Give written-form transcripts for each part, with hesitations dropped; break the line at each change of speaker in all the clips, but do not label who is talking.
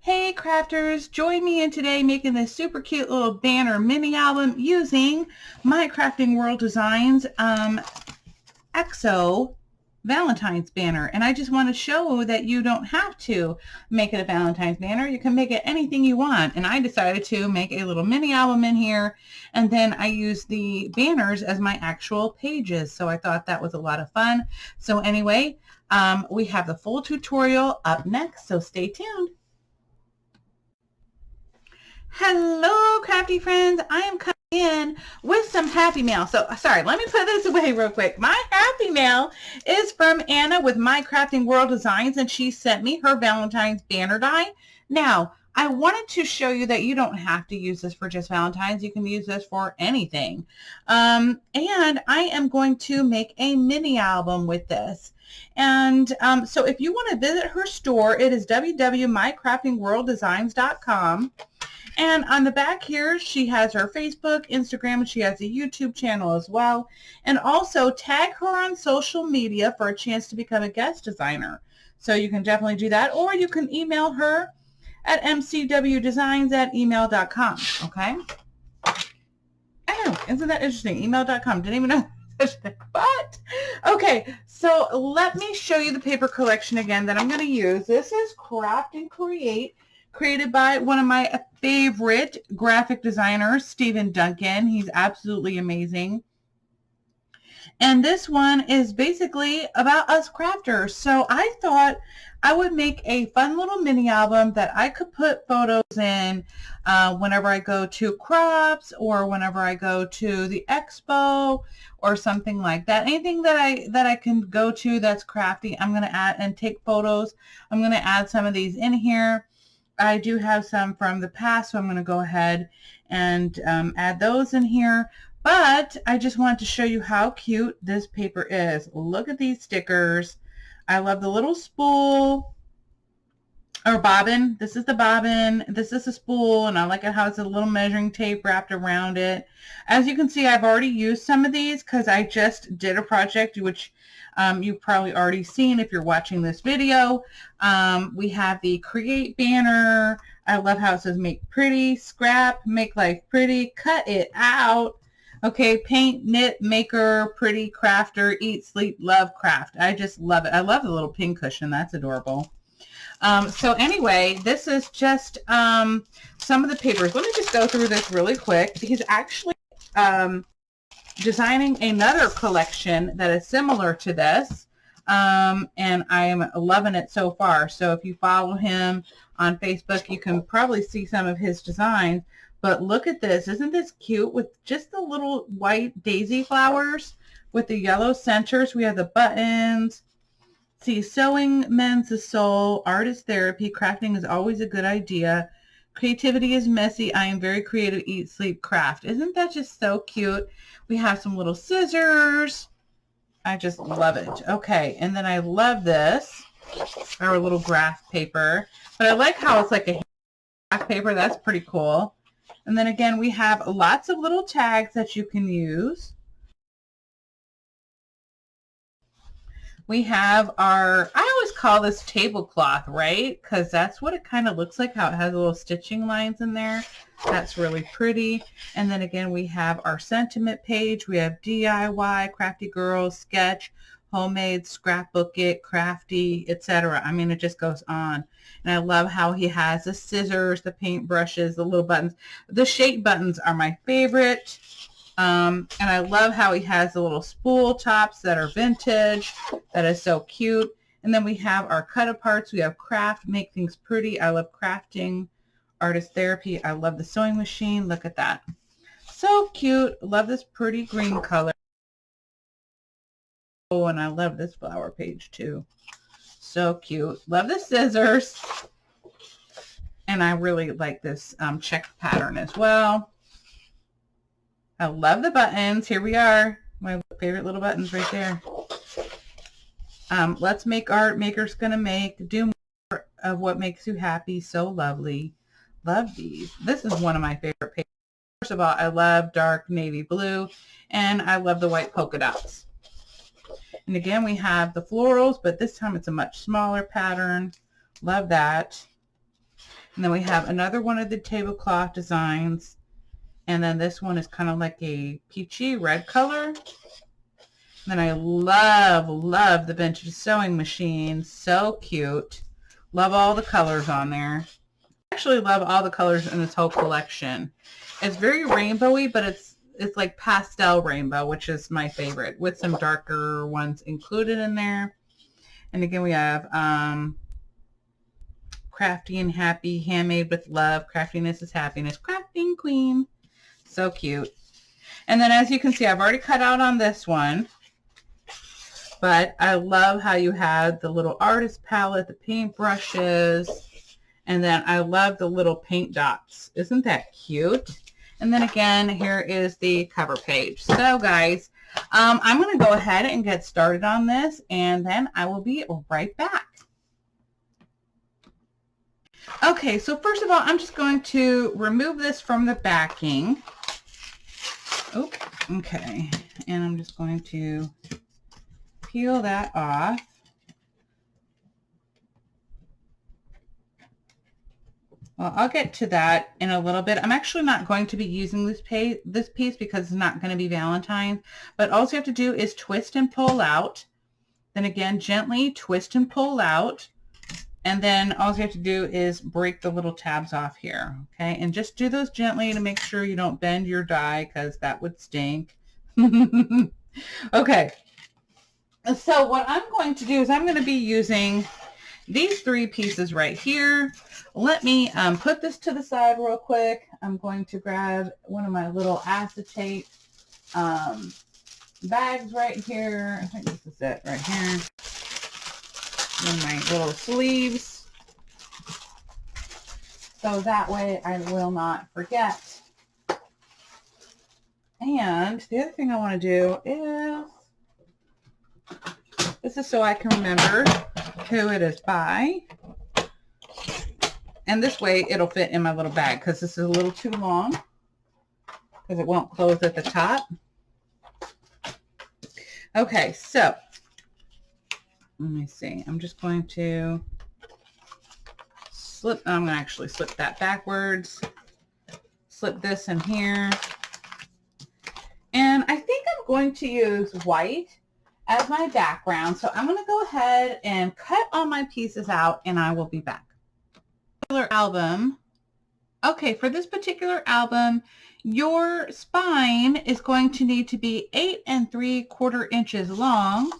Hey crafters, join me in today making this super cute little banner mini album using my Crafting World Designs EXO Valentine's banner. And I just want to show that you don't have to make it a Valentine's banner. You can make it anything you want. And I decided to make a little mini album in here, and then I use the banners as my actual pages. So I thought that was a lot of fun. So anyway, we have the full tutorial up next, so stay tuned. Hello, crafty friends. I am coming in with some happy mail. So, sorry, let me put this away real quick. My happy mail is from Anna with My Crafting World Designs, and she sent me her Valentine's banner die. Now, I wanted to show you that you don't have to use this for just Valentine's. You can use this for anything. And I am going to make a mini album with this. And so if you want to visit her store, it is www.mycraftingworlddesigns.com. And on the back here, she has her Facebook, Instagram, and she has a YouTube channel as well. And also tag her on social media for a chance to become a guest designer. So you can definitely do that, or you can email her at mcwdesigns@email.com. Okay? I know, isn't that interesting? Email.com. Didn't even know. But okay, so let me show you the paper collection again that I'm going to use. This is Craft and Create, created by one of my favorite graphic designers, Stephen Duncan. He's absolutely amazing. And this one is basically about us crafters. So I thought I would make a fun little mini album that I could put photos in whenever I go to crops, or whenever I go to the expo, or something like that. Anything that I can go to that's crafty, I'm going to add and take photos. I'm going to add some of these in here. I do have some from the past, so I'm going to go ahead and add those in here. But I just wanted to show you how cute this paper is. Look at these stickers. I love the little spool or bobbin. This is the bobbin. This is the spool, and I like it how it's a little measuring tape wrapped around it. As you can see, I've already used some of these because I just did a project which you've probably already seen if you're watching this video. We have the Create banner. I love how it says make pretty, scrap, make life pretty, cut it out. Okay, paint, knit, maker, pretty, crafter, eat, sleep, love, craft. I just love it. I love the little pin cushion. That's adorable. So anyway, this is just some of the papers. Let me just go through this really quick. He's actually designing another collection that is similar to this, and I am loving it so far. So if you follow him on Facebook, you can probably see some of his designs. But look at this. Isn't this cute with just the little white daisy flowers with the yellow centers? We have the buttons. See, sewing mends the soul. Art is therapy. Crafting is always a good idea. Creativity is messy. I am very creative. Eat, sleep, craft. Isn't that just so cute? We have some little scissors. I just love it. Okay, and then I love this, our little graph paper. But I like how it's like a graph paper. That's pretty cool. And then again, we have lots of little tags that you can use. We have our, I always call this tablecloth, right? Because that's what it kind of looks like, how it has little stitching lines in there. That's really pretty. And then again, we have our sentiment page. We have DIY, Crafty Girls, Sketch, Homemade, Scrapbook It, Crafty, etc. I mean, it just goes on. And I love how he has the scissors, the paint brushes, the little buttons. The shape buttons are my favorite. And I love how he has the little spool tops that are vintage. That is so cute. And then we have our cut aparts. We have craft, make things pretty. I love crafting. Artist therapy. I love the sewing machine. Look at that. So cute. Love this pretty green color. Oh, and I love this flower page too. So cute. Love the scissors. And I really like this check pattern as well. I love the buttons. Here we are. My favorite little buttons right there. Let's make art. Maker's gonna make. Do more of what makes you happy. So lovely. Love these. This is one of my favorite papers. First of all, I love dark navy blue, and I love the white polka dots. And again, we have the florals, but this time it's a much smaller pattern. Love that. And then we have another one of the tablecloth designs. And then this one is kind of like a peachy red color. And then I love the vintage sewing machine. So cute. Love all the colors on there. I actually love all the colors in this whole collection. It's very rainbowy, but it's like pastel rainbow, which is my favorite, with some darker ones included in there. And again, we have Crafty and Happy, handmade with love. Craftiness is happiness. Crafting queen. So cute. And then as you can see, I've already cut out on this one. But I love how you have the little artist palette, the paint brushes. And then I love the little paint dots. Isn't that cute? And then again, here is the cover page. So guys, I'm going to go ahead and get started on this. And then I will be right back. Okay, so first of all, I'm just going to remove this from the backing. Oh, okay. And I'm just going to peel that off. Well, I'll get to that in a little bit. I'm actually not going to be using this piece because it's not going to be Valentine. But all you have to do is twist and pull out. Then again, gently twist and pull out. And then all you have to do is break the little tabs off here, okay? And just do those gently to make sure you don't bend your die, because that would stink. Okay. So what I'm going to do is I'm going to be using these three pieces right here. Let me put this to the side real quick. I'm going to grab one of my little acetate bags right here. I think this is it right here. In my little sleeves, so that way I will not forget. And the other thing I want to do is, this is so I can remember who it is by, and this way it'll fit in my little bag, because this is a little too long, because it won't close at the top. Okay, so let me see. I'm just going to slip. I'm going to actually slip that backwards. Slip this in here. And I think I'm going to use white as my background. So I'm going to go ahead and cut all my pieces out, and I will be back. Album. Okay, for this particular album, your spine is going to need to be 8 3/4 inches long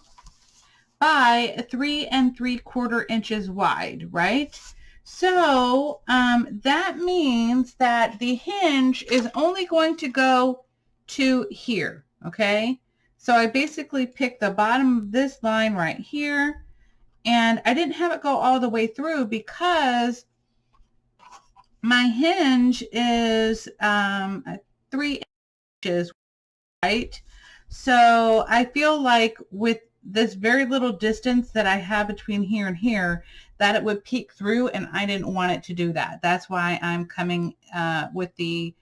by 3 3/4 inches wide, right? So that means that the hinge is only going to go to here, okay? So I basically picked the bottom of this line right here, and I didn't have it go all the way through because my hinge is 3 inches, right? So I feel like with this very little distance that I have between here and here, that it would peek through, and I didn't want it to do that. That's why I'm coming with the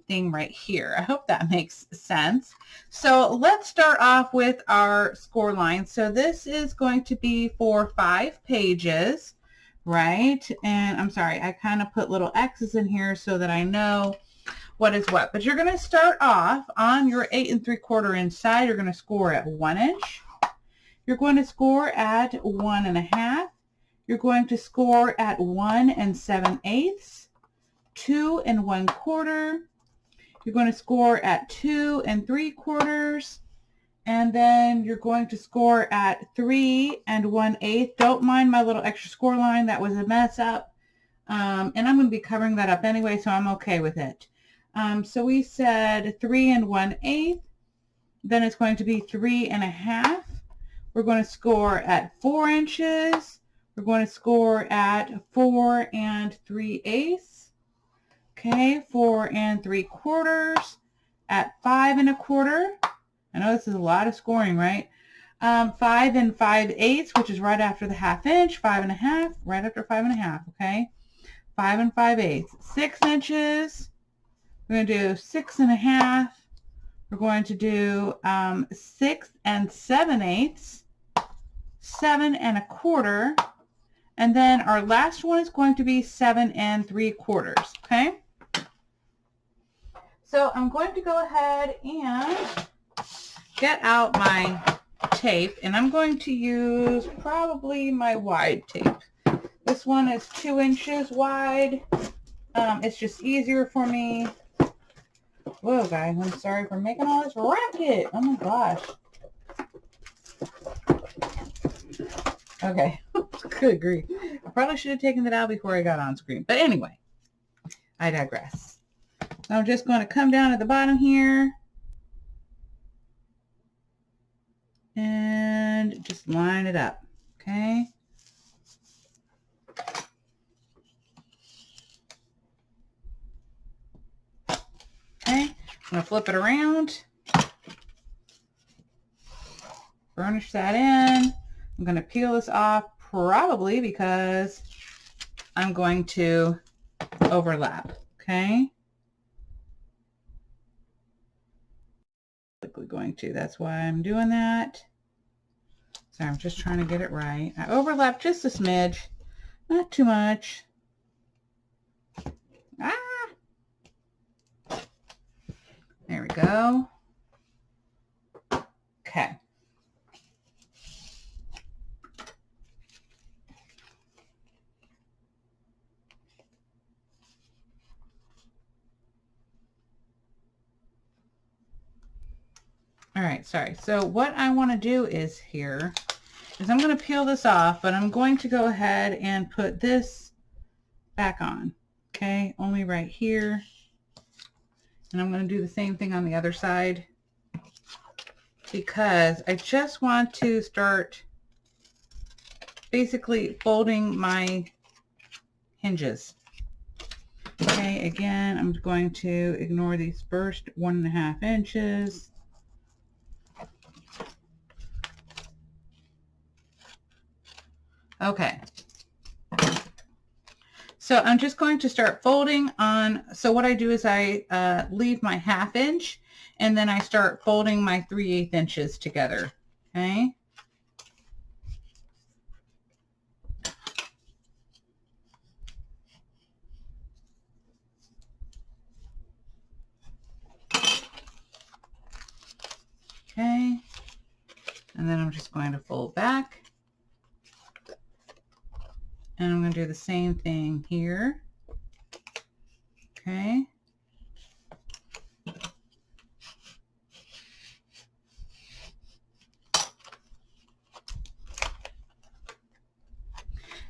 thing right here. I hope that makes sense. So let's start off with our score line. So this is going to be for 5 pages, right? And I'm sorry, I kind of put little X's in here so that I know what is what. But you're going to start off on your 8 3/4 inch side. You're going to score at 1 inch. You're going to score at 1 1/2. You're going to score at 1 7/8, 2 1/4. You're going to score at 2 3/4, and then you're going to score at 3 1/8. Don't mind my little extra score line. That was a mess up, and I'm going to be covering that up anyway, so I'm okay with it. So we said 3 1/8. Then it's going to be 3 1/2. We're going to score at 4 inches. we're going to score at 4 3/8. Okay, 4 3/4 at 5 1/4. I know this is a lot of scoring, right? 5 5/8, which is right after the 1/2 inch. 5 1/2, right after 5 1/2. Okay, 5 5/8. 6 inches. We're going to do 6 1/2. We're going to do 6 7/8, 7 1/4, and then our last one is going to be 7 3/4. Okay. So I'm going to go ahead and get out my tape, and I'm going to use probably my wide tape. This one is 2 inches wide. It's just easier for me. Whoa, guys, I'm sorry for making all this racket. Oh my gosh. Okay, good grief. I probably should have taken that out before I got on screen. But anyway, I digress. So I'm just going to come down at the bottom here and just line it up, okay? Okay, I'm going to flip it around, burnish that in. I'm going to peel this off probably because I'm going to overlap, okay? Going to. That's why I'm doing that. So I'm just trying to get it right. I overlap just a smidge, not too much. There we go. Okay. All right, sorry. So what I want to do is here is I'm going to peel this off, but I'm going to go ahead and put this back on. Okay, only right here. And I'm going to do the same thing on the other side because I just want to start basically folding my hinges. Okay, again, I'm going to ignore these first 1 1/2 inches. Okay. So I'm just going to start folding on. So what I do is I leave my 1/2 inch and then I start folding my 3/8 inches together. Okay. Okay. And then I'm just going to fold back. And I'm going to do the same thing here. Okay.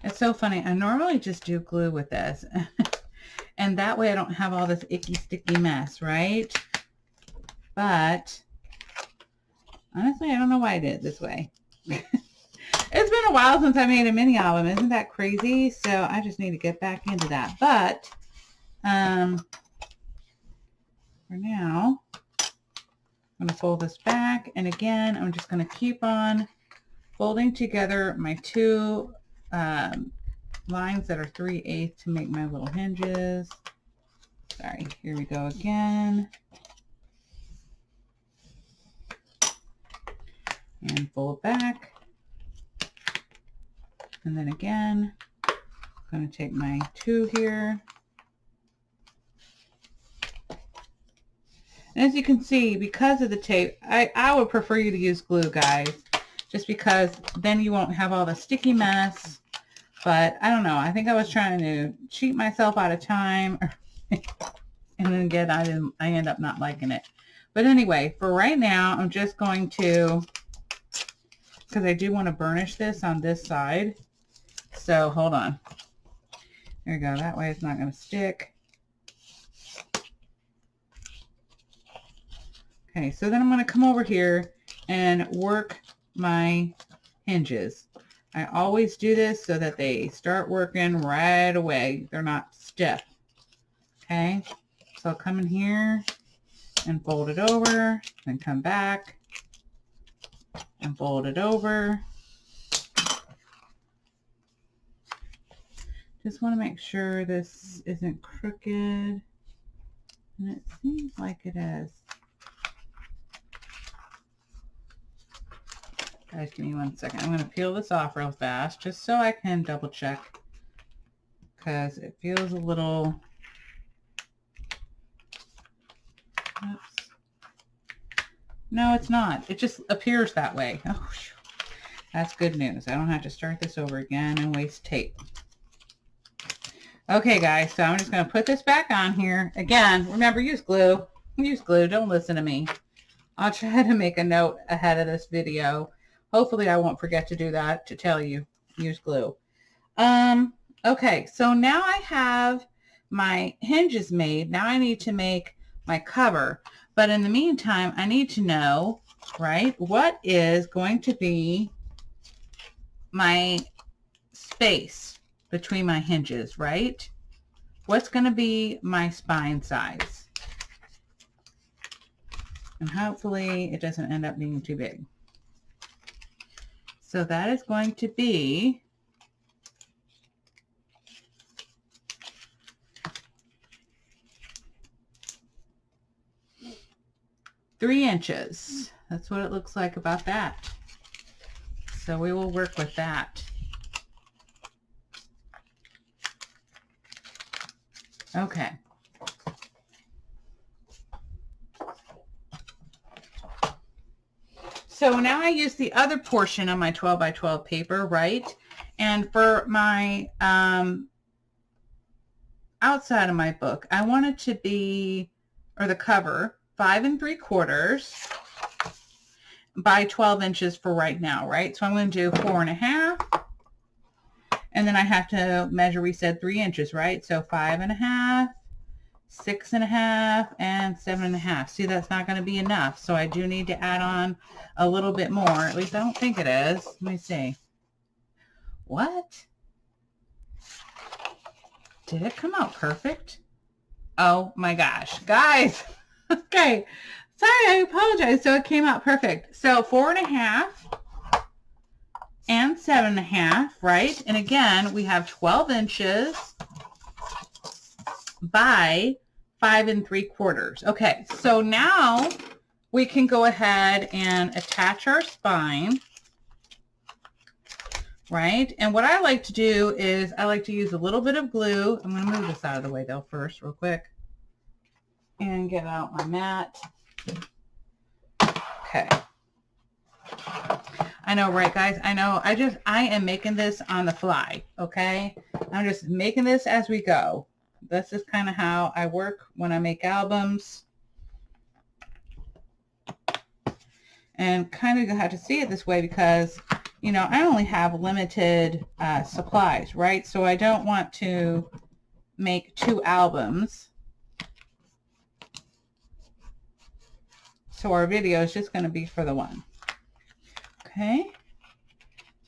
It's so funny. I normally just do glue with this. And that way I don't have all this icky, sticky mess, right? But honestly, I don't know why I did it this way. It's been a while since I made a mini album. Isn't that crazy? So I just need to get back into that. But for now, I'm going to fold this back. And again, I'm just going to keep on folding together my two lines that are 3/8 to make my little hinges. Sorry, here we go again. And fold back. And then again, I'm going to take my 2 here. And as you can see, because of the tape, I would prefer you to use glue, guys, just because then you won't have all the sticky mess. But I don't know. I think I was trying to cheat myself out of time. And then again, I end up not liking it. But anyway, for right now, I'm just going to, because I do want to burnish this on this side. So hold on. There we go. That way it's not going to stick. Okay, so then I'm going to come over here and work my hinges. I always do this so that they start working right away. They're not stiff. Okay, so I'll come in here and fold it over, then come back and fold it over. Just want to make sure this isn't crooked, and it seems like it is. Guys, give me 1 second. I'm going to peel this off real fast just so I can double check, because it feels a little... Oops. No, it's not. It just appears that way. Oh, that's good news. I don't have to start this over again and waste tape. Okay, guys, so I'm just going to put this back on here. Again, remember, use glue. Use glue. Don't listen to me. I'll try to make a note ahead of this video. Hopefully, I won't forget to do that, to tell you. Use glue. Okay, so now I have my hinges made. Now I need to make my cover. But in the meantime, I need to know, right, what is going to be my space between my hinges, right? What's going to be my spine size? And hopefully it doesn't end up being too big. So that is going to be 3 inches. That's what it looks like about that. So we will work with that. Okay. So now I use the other portion of my 12 by 12 paper, right? And for my outside of my book, I want it to be, or the cover, 5 3/4 by 12 inches for right now, right? So I'm going to do 4 1/2. And then I have to measure, we said 3 inches, right? So 5 1/2, 6 1/2, and 7 1/2. See, that's not going to be enough. So I do need to add on a little bit more. At least I don't think it is. Let me see. What? Did it come out perfect? Oh my gosh. Guys. Okay. Sorry, I apologize. So it came out perfect. So 4 1/2 and 7 1/2, right? And again, we have 12 inches by 5 3/4. Okay, so now we can go ahead and attach our spine, right? And what I like to do is I like to use a little bit of glue. I'm going to move this out of the way though first real quick and get out my mat. Okay. I know, right, guys? I know. I am making this on the fly, okay? I'm just making this as we go. This is kind of how I work when I make albums. And kind of have to see it this way because, you know, I only have limited supplies, right? So I don't want to make 2 albums. So our video is just going to be for the one. Okay.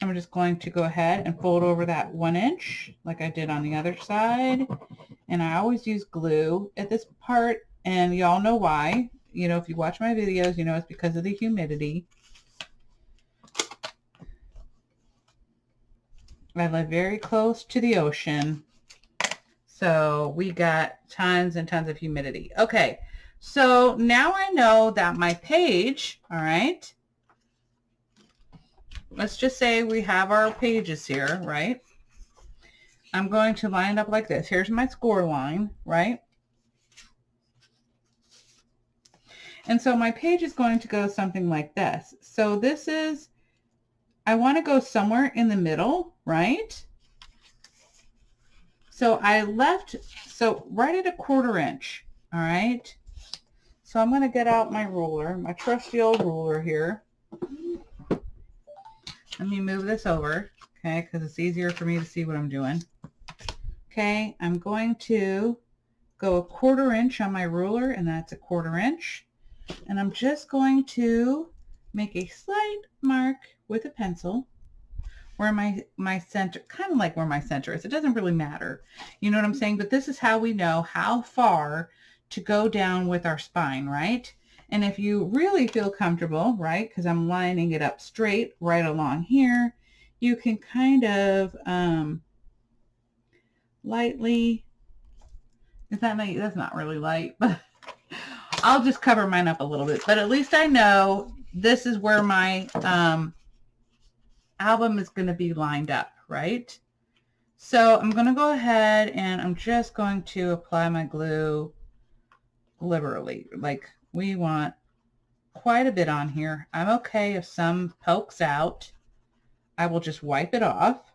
I'm just going to go ahead and fold over that 1 inch like I did on the other side. And I always use glue at this part, and y'all know why. You know, if you watch my videos, you know it's because of the humidity. I live very close to the ocean, so we got tons and tons of humidity. Okay, so now I know that my page, all right, let's just say we have our pages here, right? I'm going to line it up like this. Here's my score line, right? And so my page is going to go something like this. So this is, I want to go somewhere in the middle, right? So I left, so right at 1/4 inch, all right? So I'm going to get out my ruler, my trusty old ruler here. Let me move this over, okay, because it's easier for me to see what I'm doing. Okay, I'm going to go 1/4 inch on my ruler, and that's 1/4 inch. And I'm just going to make a slight mark with a pencil where my center, kind of like where my center is. It doesn't really matter. You know what I'm saying? But this is how we know how far to go down with our spine, right? And if you really feel comfortable, right, because I'm lining it up straight right along here, you can kind of lightly, that's not really light, but I'll just cover mine up a little bit. But at least I know this is where my album is going to be lined up, right? So I'm going to go ahead and I'm just going to apply my glue liberally. Like, we want quite a bit on here. I'm okay if some pokes out. I will just wipe it off.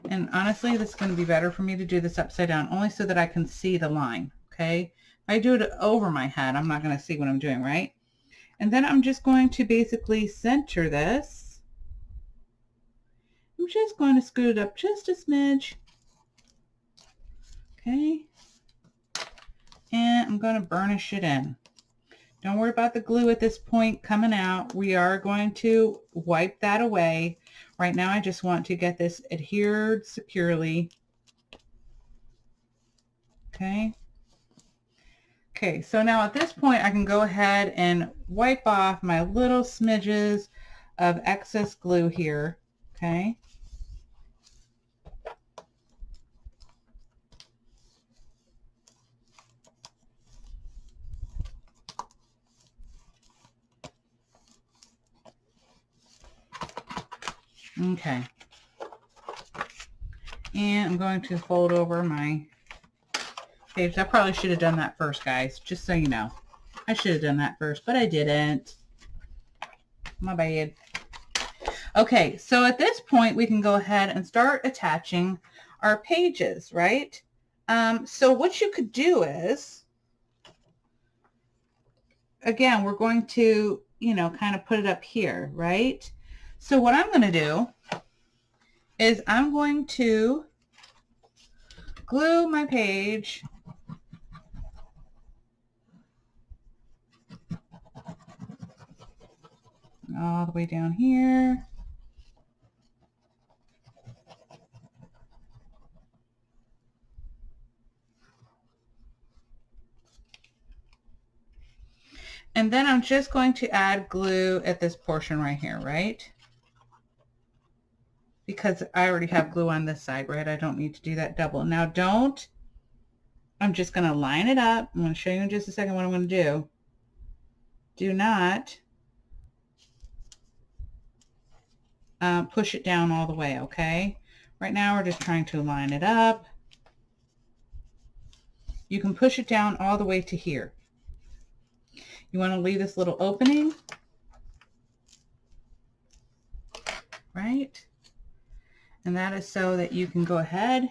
And honestly, this is going to be better for me to do this upside down, only so that I can see the line, okay? If I do it over my head, I'm not going to see what I'm doing, right? And then I'm just going to basically center this. I'm just going to scoot it up just a smidge. Okay. And I'm going to burnish it in. Don't worry about the glue at this point coming out. We are going to wipe that away. Right now, I just want to get this adhered securely. Okay. Okay, so now at this point, I can go ahead and wipe off my little smidges of excess glue here. Okay. Okay. And I'm going to fold over my page. I probably should have done that first, guys, just so you know. I should have done that first, but I didn't. My bad. Okay, so at this point, we can go ahead and start attaching our pages, right? So what you could do is, again, we're going to, you know, kind of put it up here, right? So what I'm going to do is I'm going to glue my page all the way down here. And then I'm just going to add glue at this portion right here, right? Because I already have glue on this side, right? I don't need to do that double. Now I'm just going to line it up. I'm going to show you in just a second what I'm going to do. Do not push it down all the way, okay? Right now we're just trying to line it up. You can push it down all the way to here. You want to leave this little opening, right? And that is so that you can go ahead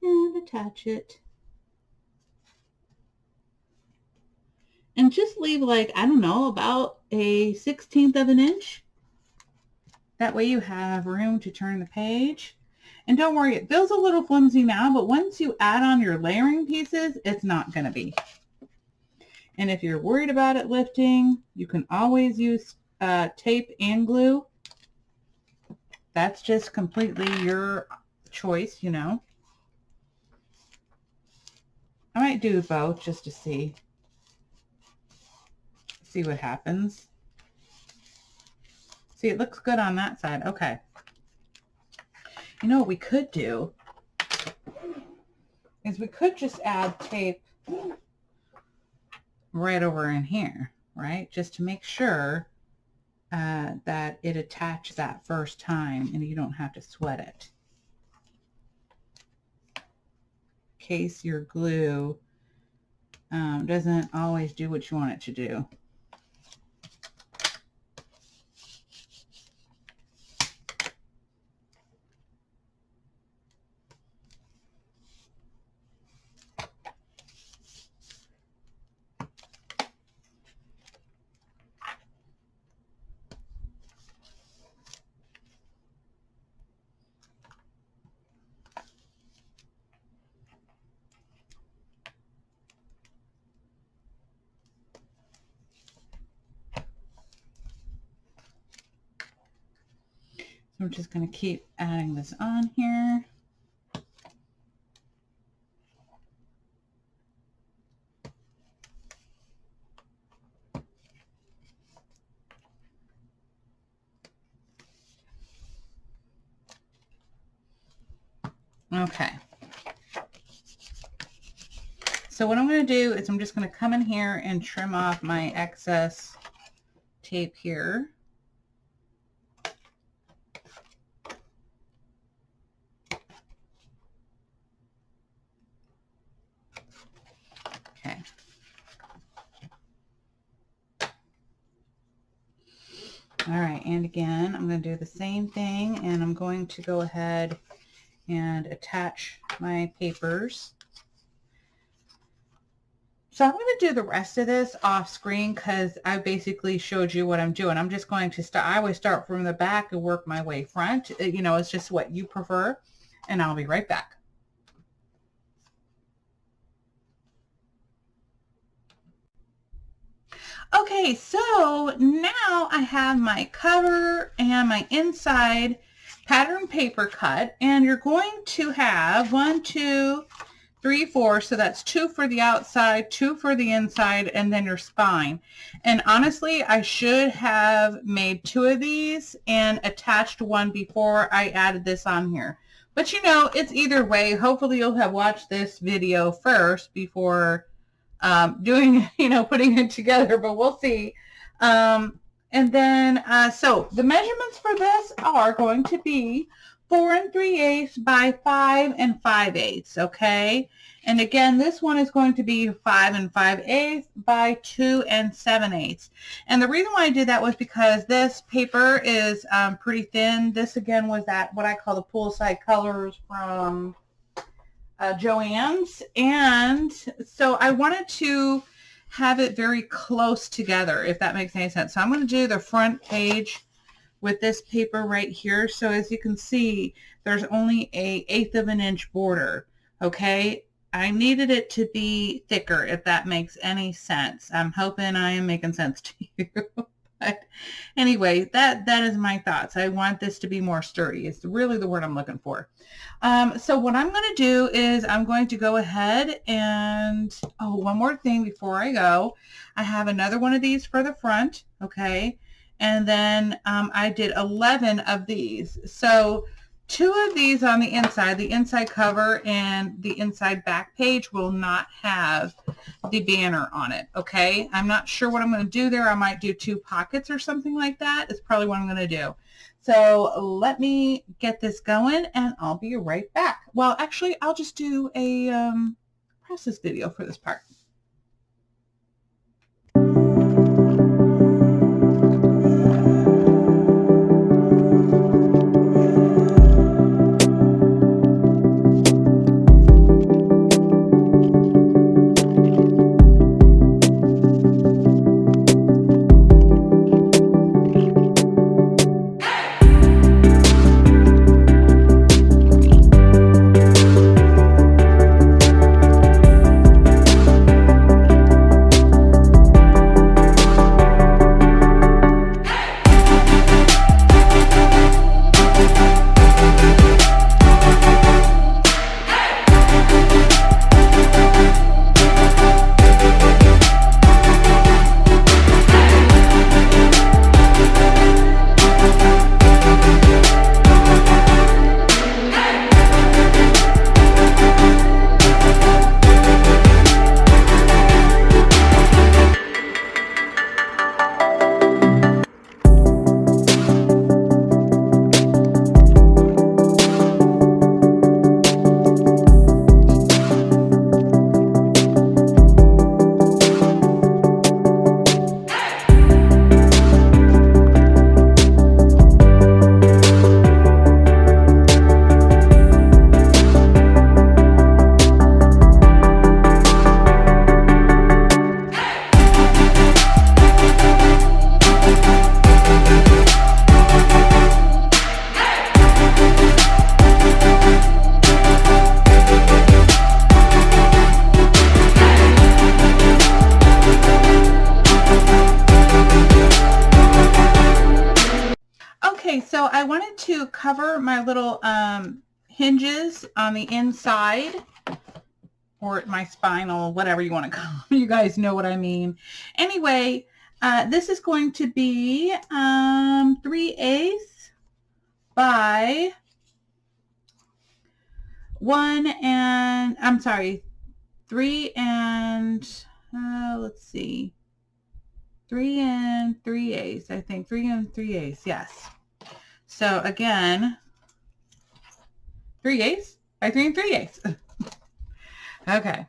and attach it. And just leave, like, I don't know, about a 1/16 of an inch. That way you have room to turn the page. And don't worry, it feels a little flimsy now, but once you add on your layering pieces, it's not going to be. And if you're worried about it lifting, you can always use tape and glue. That's just completely your choice, you know. I might do both just to see what happens. See, it looks good on that side. Okay. You know what we could do is we could just add tape right over in here, right? Just to make sure that it attaches that first time and you don't have to sweat it. In case your glue doesn't always do what you want it to do. So I'm just going to keep adding this on here. Okay. So what I'm going to do is I'm just going to come in here and trim off my excess tape here. Okay. All right, and again, I'm going to do the same thing, and I'm going to go ahead and attach my papers. So I'm going to do the rest of this off screen because I basically showed you what I'm doing. I'm just going to start, I always start from the back and work my way front. You know, it's just what you prefer, and I'll be right back. Okay, so now I have my cover and my inside pattern paper cut, and you're going to have 1, 2, 3, 4, so that's 2 for the outside, 2 for the inside, and then your spine. And honestly, I should have made 2 of these and attached one before I added this on here. But you know, it's either way. Hopefully you'll have watched this video first before doing, you know, putting it together, but we'll see. And then, so the measurements for this are going to be 4 3/8 by 5 5/8, okay? And again, this one is going to be 5 5/8 by 2 7/8. And the reason why I did that was because this paper is pretty thin. This again was that what I call the poolside colors from Joann's, and so I wanted to have it very close together, if that makes any sense. So I'm going to do the front page with this paper right here. So as you can see, there's only a 1/8 of an inch border. Okay, I needed it to be thicker, if that makes any sense. I'm hoping I am making sense to you. But anyway, that is my thoughts. I want this to be more sturdy. It's really the word I'm looking for. So what I'm going to do is I'm going to go ahead and, oh, one more thing before I go. I have another one of these for the front, okay? And then I did 11 of these. So 2 of these on the inside cover and the inside back page will not have the banner on it, okay? I'm not sure what I'm going to do there. I might do 2 pockets or something like that. It's probably what I'm going to do. So let me get this going and I'll be right back. Well, actually, I'll just do a process video for this part. cover my little hinges on the inside, or my spinal, whatever you want to call them. You guys know what I mean. Anyway, this is going to be 3/8 by 3 and let's see, 3 3/8, I think 3 3/8, yes. So again, 3/8 by 3 3/8. Okay.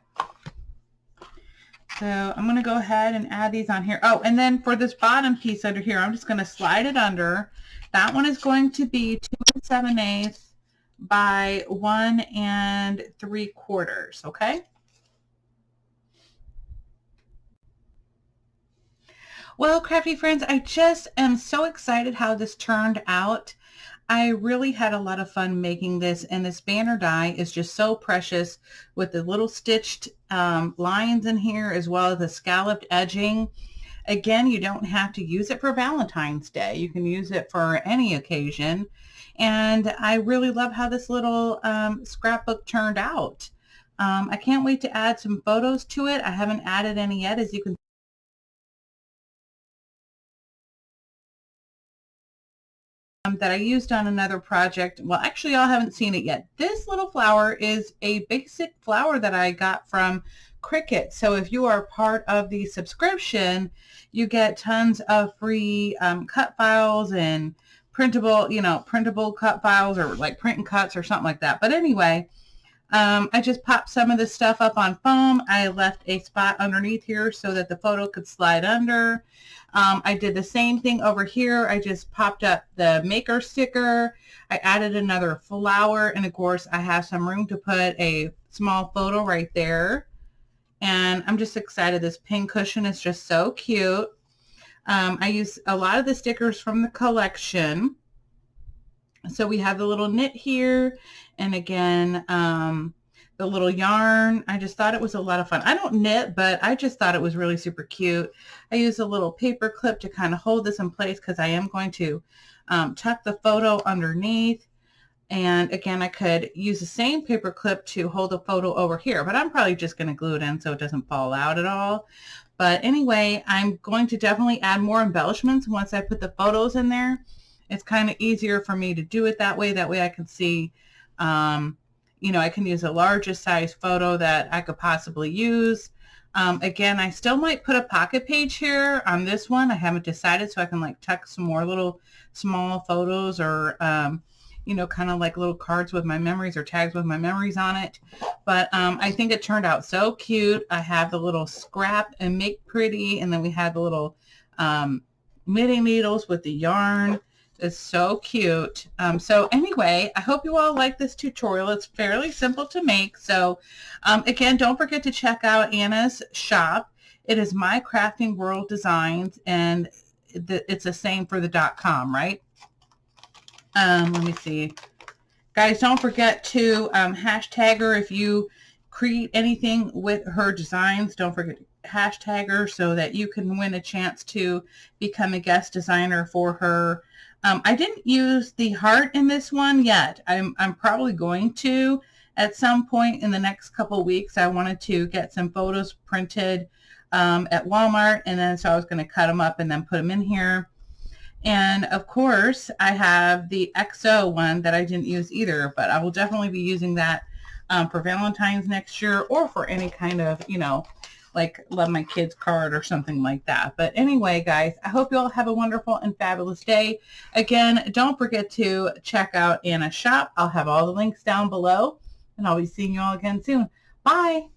So I'm going to go ahead and add these on here. Oh, and then for this bottom piece under here, I'm just going to slide it under. That one is going to be 2 7/8 by 1 3/4. Okay. Well, crafty friends, I just am so excited how this turned out. I really had a lot of fun making this, and this banner die is just so precious with the little stitched lines in here, as well as the scalloped edging. Again, you don't have to use it for Valentine's Day. You can use it for any occasion. And I really love how this little scrapbook turned out. I can't wait to add some photos to it. I haven't added any yet, as you can that I used on another project. Well, actually, y'all haven't seen it yet. This little flower is a basic flower that I got from Cricut. So if you are part of the subscription, you get tons of free cut files and printable, printable cut files, or like print and cuts or something like that. But anyway, I just popped some of this stuff up on foam. I left a spot underneath here so that the photo could slide under. I did the same thing over here. I just popped up the maker sticker. I added another flower, and of course I have some room to put a small photo right there. And I'm just excited. This pin cushion is just so cute. I use a lot of the stickers from the collection. So we have the little knit here, and again, the little yarn. I just thought it was a lot of fun. I don't knit, but I just thought it was really super cute. I use a little paper clip to kind of hold this in place, because I am going to tuck the photo underneath. And again, I could use the same paper clip to hold the photo over here, but I'm probably just going to glue it in so it doesn't fall out at all. But anyway, I'm going to definitely add more embellishments once I put the photos in there. It's kind of easier for me to do it that way. That way I can see, I can use the largest size photo that I could possibly use. Again, I still might put a pocket page here on this one. I haven't decided, so I can like tuck some more little small photos, or, kind of like little cards with my memories or tags with my memories on it. But I think it turned out so cute. I have the little scrap and make pretty, and then we had the little knitting needles with the yarn. It's so cute. So anyway, I hope you all like this tutorial. It's fairly simple to make. So again, don't forget to check out Anna's shop. It is My Crafting World Designs, and it's the same for the .com, right? Let me see. Guys, don't forget to hashtag her if you create anything with her designs. Don't forget to hashtag her so that you can win a chance to become a guest designer for her. I didn't use the heart in this one yet. I'm probably going to at some point in the next couple weeks. I wanted to get some photos printed at Walmart, and then so I was going to cut them up and then put them in here. And of course, I have the XO one that I didn't use either, but I will definitely be using that for Valentine's next year, or for any kind of, like Love My Kids card or something like that. But anyway, guys, I hope you all have a wonderful and fabulous day. Again, don't forget to check out Anna's shop. I'll have all the links down below, and I'll be seeing you all again soon. Bye.